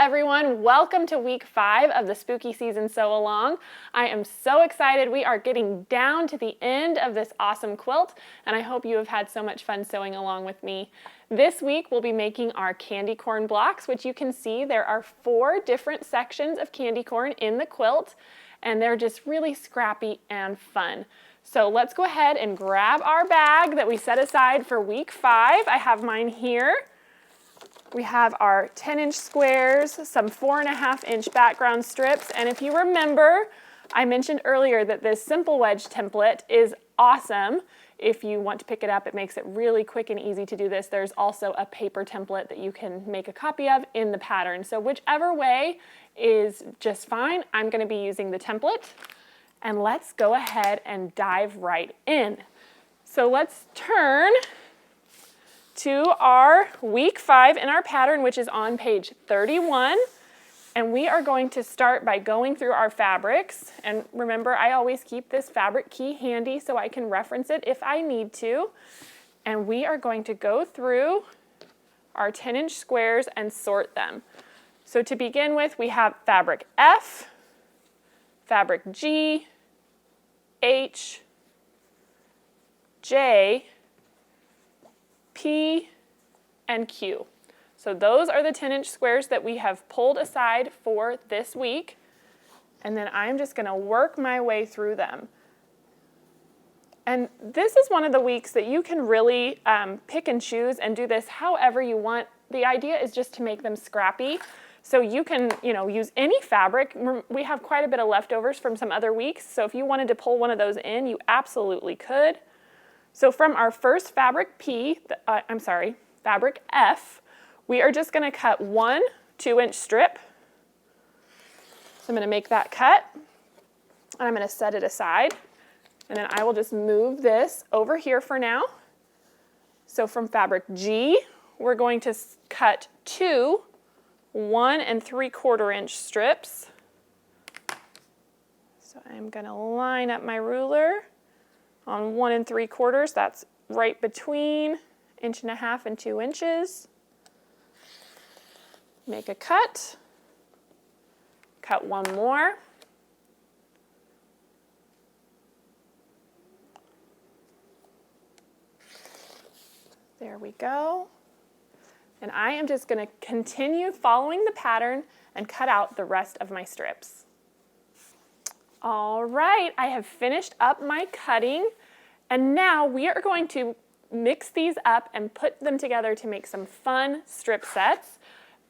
everyone, welcome to week 5 of the spooky season Sew Along. I am so excited. We are getting down to the end of this awesome quilt, and I hope you have had so much fun sewing along with me. This week we'll be making our candy corn blocks, which you can see there are 4 different sections of candy corn in the quilt, and they're just really scrappy and fun. So let's go ahead and grab our bag that we set aside for week 5. I have mine here. We have our 10-inch squares, some 4.5-inch background strips, and if you remember, I mentioned earlier that this simple wedge template is awesome. If you want to pick it up, it makes it really quick and easy to do this. There's also a paper template that you can make a copy of in the pattern. So whichever way is just fine. I'm going to be using the template, and let's go ahead and dive right in. So let's turn to our week 5 in our pattern, which is on page 31. And we are going to start by going through our fabrics. And remember, I always keep this fabric key handy so I can reference it if I need to. And we are going to go through our 10-inch squares and sort them. So to begin with, we have fabric F, fabric G, H, J, P, and Q. So those are the 10-inch squares that we have pulled aside for this week. And then I'm just going to work my way through them. And this is one of the weeks that you can really pick and choose and do this however you want. The idea is just to make them scrappy. So you can, use any fabric. We have quite a bit of leftovers from some other weeks. So if you wanted to pull one of those in, you absolutely could. So from our first fabric fabric F, we are just going to cut one 2-inch strip. So I'm going to make that cut, and I'm going to set it aside. And then I will just move this over here for now. So from fabric G, we're going to cut 2 1 3/4-inch strips. So I'm going to line up my ruler on 1 3/4. That's right between 1.5 inches and 2 inches. Make a cut. Cut one more. There we go. And I am just going to continue following the pattern and cut out the rest of my strips. All right, I have finished up my cutting, and now we are going to mix these up and put them together to make some fun strip sets.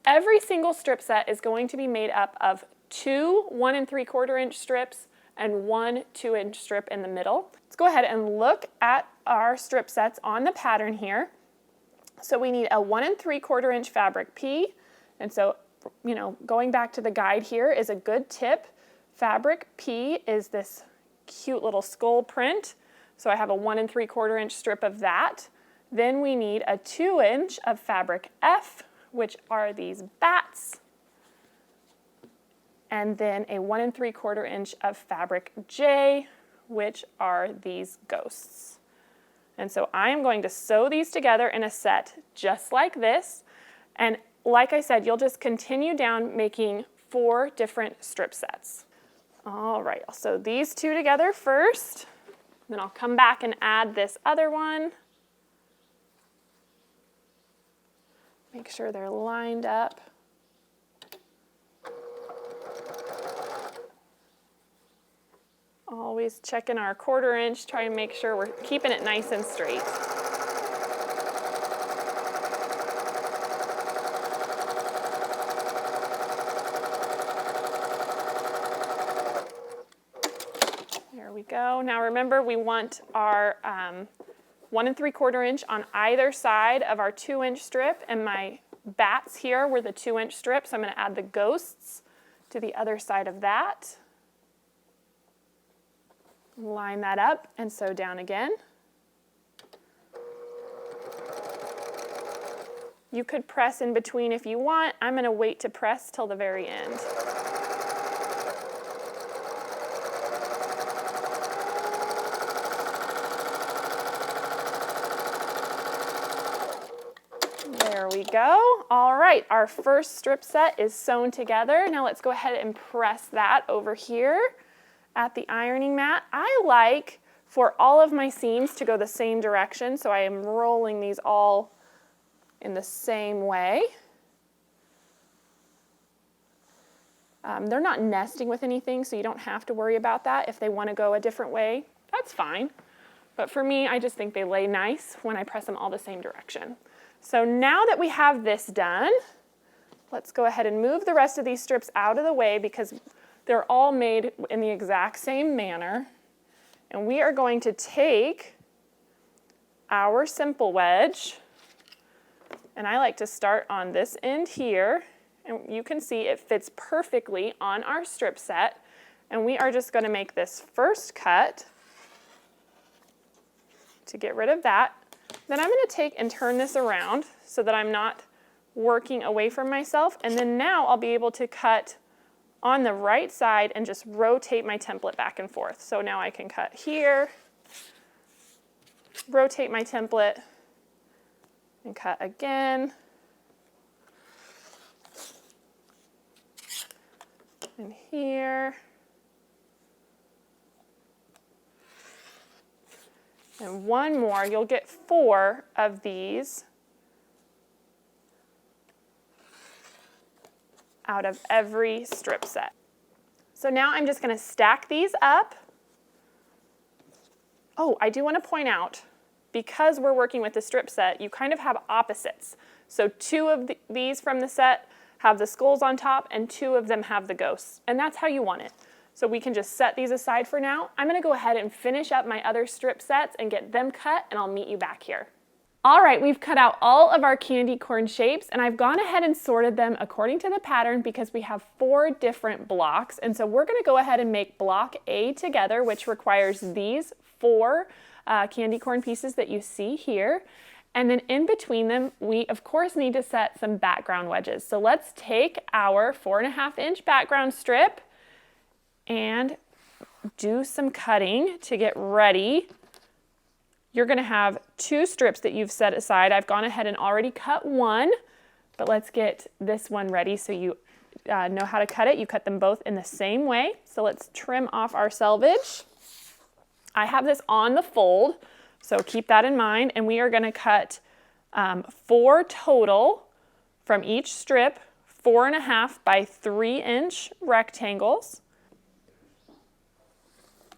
Every single strip set is going to be made up of 2 1 3/4-inch strips and 1 2-inch strip in the middle. Let's go ahead and look at our strip sets on the pattern here. So we need a 1 3/4-inch fabric P, and so, going back to the guide here is a good tip. Fabric P is this cute little skull print. So I have a 1 3/4-inch strip of that. Then we need a 2-inch of fabric F, which are these bats. And then a 1 3/4-inch of fabric J, which are these ghosts. And so I am going to sew these together in a set just like this. And like I said, you'll just continue down making 4 different strip sets. All right, I'll sew these 2 together first. Then I'll come back and add this other one. Make sure they're lined up. Always checking our 1/4 inch, try and make sure we're keeping it nice and straight. There we go. Now remember, we want our 1 3/4-inch on either side of our 2-inch strip, and my bats here were the 2-inch strip, so I'm going to add the ghosts to the other side of that. Line that up and sew down again. You could press in between if you want. I'm going to wait to press till the very end. There we go. All right. right, our first strip set is sewn together. Now let's go ahead and press that over here at the ironing mat. I like for all of my seams to go the same direction, so I am rolling these all in the same way. They're not nesting with anything, so you don't have to worry about that. If they want to go a different way, that's fine. But for me, I just think they lay nice when I press them all the same direction. So now that we have this done, let's go ahead and move the rest of these strips out of the way because they're all made in the exact same manner. And we are going to take our simple wedge, and I like to start on this end here, and you can see it fits perfectly on our strip set. And we are just going to make this first cut to get rid of that. Then I'm going to take and turn this around so that I'm not working away from myself. And then now I'll be able to cut on the right side and just rotate my template back and forth. So now I can cut here, rotate my template, and cut again. And here. And one more. You'll get 4 of these out of every strip set. So now I'm just going to stack these up. Oh, I do want to point out, because we're working with the strip set, you kind of have opposites. So 2 of these from the set have the skulls on top, and 2 of them have the ghosts. And that's how you want it. So we can just set these aside for now. I'm going to go ahead and finish up my other strip sets and get them cut, and I'll meet you back here. All right, we've cut out all of our candy corn shapes, and I've gone ahead and sorted them according to the pattern because we have 4 different blocks. And so we're going to go ahead and make block A together, which requires these 4 candy corn pieces that you see here. And then in between them, we of course need to set some background wedges. So let's take our 4.5-inch background strip and do some cutting to get ready. You're going to have 2 strips that you've set aside. I've gone ahead and already cut one, but let's get this one ready so you know how to cut it. You cut them both in the same way. So let's trim off our selvage. I have this on the fold, so keep that in mind. And we are going to cut 4 total from each strip, 4.5 by 3-inch rectangles.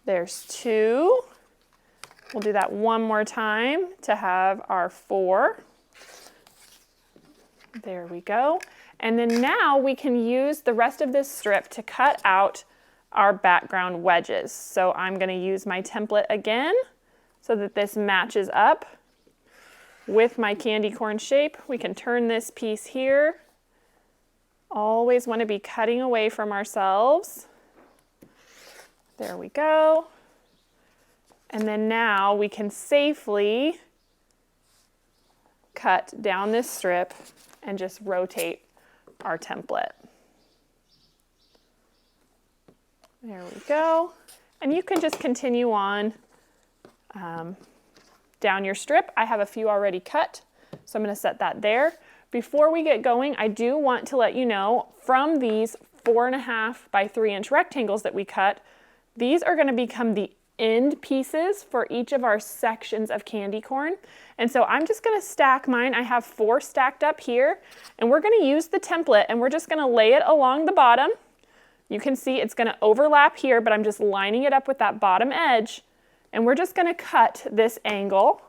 There's 2. We'll do that one more time to have our 4. There we go. And then now we can use the rest of this strip to cut out our background wedges. So I'm going to use my template again so that this matches up with my candy corn shape. We can turn this piece here. Always want to be cutting away from ourselves. There we go. And then now we can safely cut down this strip and just rotate our template. There we go. And you can just continue on down your strip. I have a few already cut, so I'm going to set that there. Before we get going, I do want to let you know from these 4.5 by 3-inch rectangles that we cut, these are going to become the end pieces for each of our sections of candy corn. And so I'm just going to stack mine. I have 4 stacked up here, and we're going to use the template and we're just going to lay it along the bottom. You can see it's going to overlap here, but I'm just lining it up with that bottom edge, and we're just going to cut this angle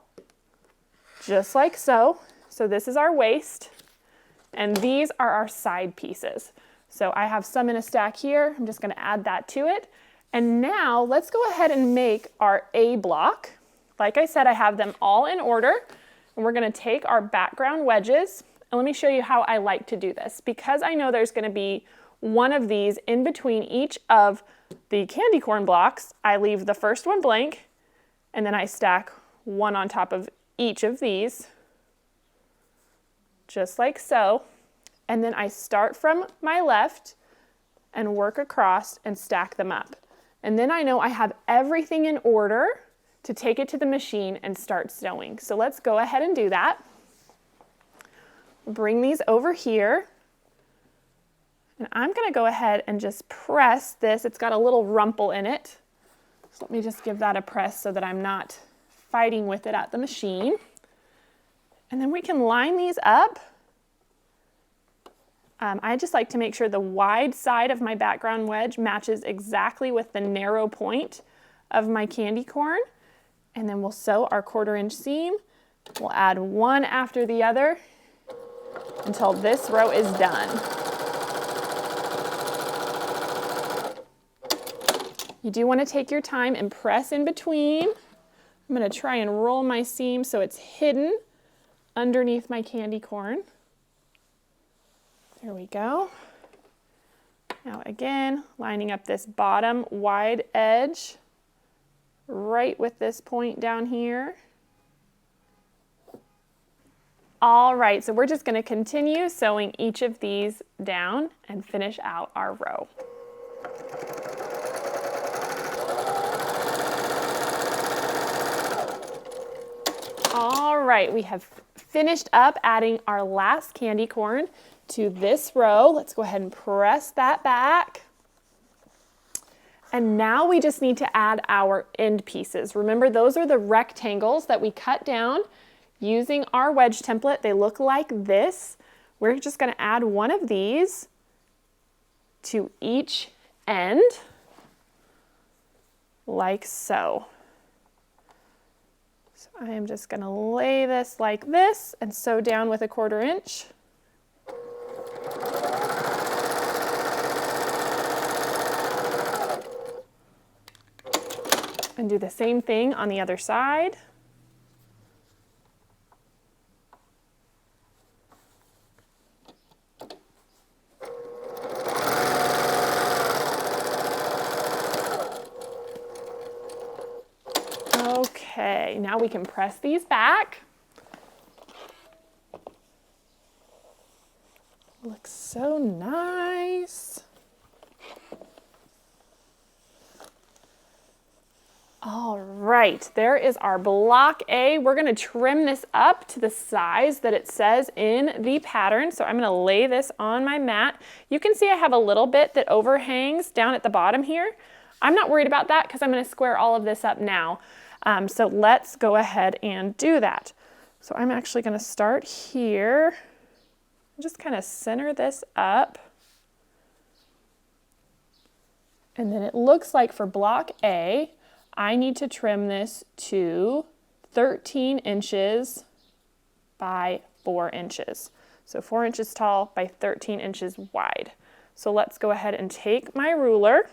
just like so. So this is our waist, and these are our side pieces. So I have some in a stack here. I'm just going to add that to it. And now let's go ahead and make our A block. Like I said, I have them all in order, and we're going to take our background wedges. And let me show you how I like to do this. Because I know there's going to be one of these in between each of the candy corn blocks, I leave the first one blank, and then I stack one on top of each of these, just like so. And then I start from my left and work across and stack them up. And then I know I have everything in order to take it to the machine and start sewing. So let's go ahead and do that. bring these over here. And I'm going to go ahead and just press this. It's got a little rumple in it. So let me just give that a press so that I'm not fighting with it at the machine. And then we can line these up. I just like to make sure the wide side of my background wedge matches exactly with the narrow point of my candy corn. And then we'll sew our 1/4 inch seam. We'll add one after the other until this row is done. You do want to take your time and press in between. I'm going to try and roll my seam so it's hidden underneath my candy corn. There we go. Now again, lining up this bottom wide edge right with this point down here. All right, so we're just going to continue sewing each of these down and finish out our row. All right, we have finished up adding our last candy corn to this row. Let's go ahead and press that back. And now we just need to add our end pieces. Remember, those are the rectangles that we cut down using our wedge template. They look like this. We're just going to add one of these to each end, like so. So I am just going to lay this like this and sew down with a 1/4 inch. And do the same thing on the other side. Okay, now we can press these back. Looks so nice. All right, there is our block A. We're going to trim this up to the size that it says in the pattern. So I'm going to lay this on my mat. You can see I have a little bit that overhangs down at the bottom here. I'm not worried about that because I'm going to square all of this up now. So let's go ahead and do that. So I'm actually going to start here. Just kind of center this up. And then it looks like for block A, I need to trim this to 13 inches by 4 inches. So 4 inches tall by 13 inches wide. So let's go ahead and take my ruler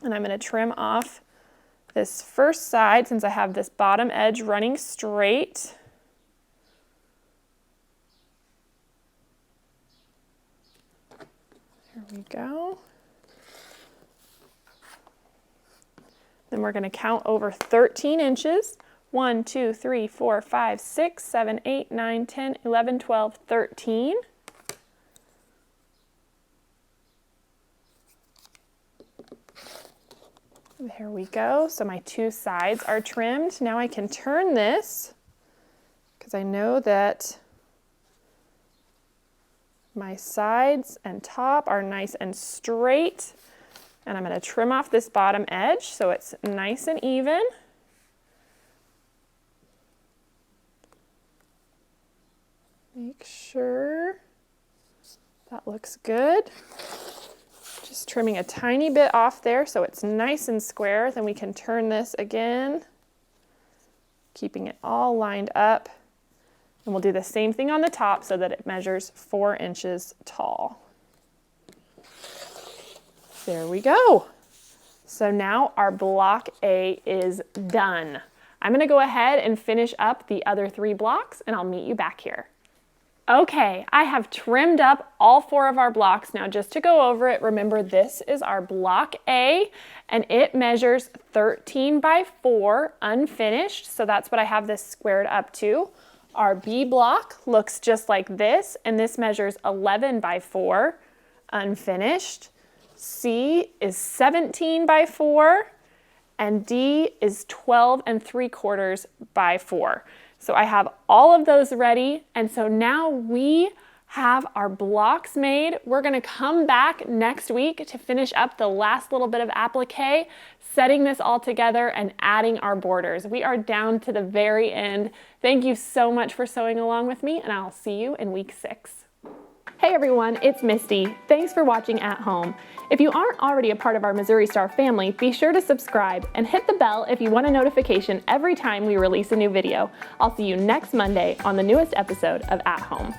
and I'm going to trim off this first side since I have this bottom edge running straight. There we go. Then we're going to count over 13 inches. 1, 2, 3, 4, 5, 6, 7, 8, 9, 10, 11, 12, 13. There we go. So my two sides are trimmed. Now I can turn this because I know that my sides and top are nice and straight. And I'm going to trim off this bottom edge so it's nice and even. Make sure that looks good. Just trimming a tiny bit off there so it's nice and square. Then we can turn this again, keeping it all lined up. And we'll do the same thing on the top so that it measures 4 inches tall. There we go. So now our block A is done. I'm going to go ahead and finish up the other 3 blocks and I'll meet you back here. Okay, I have trimmed up all 4 of our blocks. Now just to go over it, remember this is our block A and it measures 13 by 4 unfinished. So that's what I have this squared up to. Our B block looks just like this and this measures 11 by 4 unfinished. C is 17 by 4 and D is 12 3/4 by 4. So I have all of those ready, and so now we have our blocks made. We're gonna come back next week to finish up the last little bit of applique, setting this all together and adding our borders. We are down to the very end. Thank you so much for sewing along with me, and I'll see you in week 6. Hey everyone, it's Misty. Thanks for watching at home. If you aren't already a part of our Missouri Star family, be sure to subscribe and hit the bell if you want a notification every time we release a new video. I'll see you next Monday on the newest episode of At Home.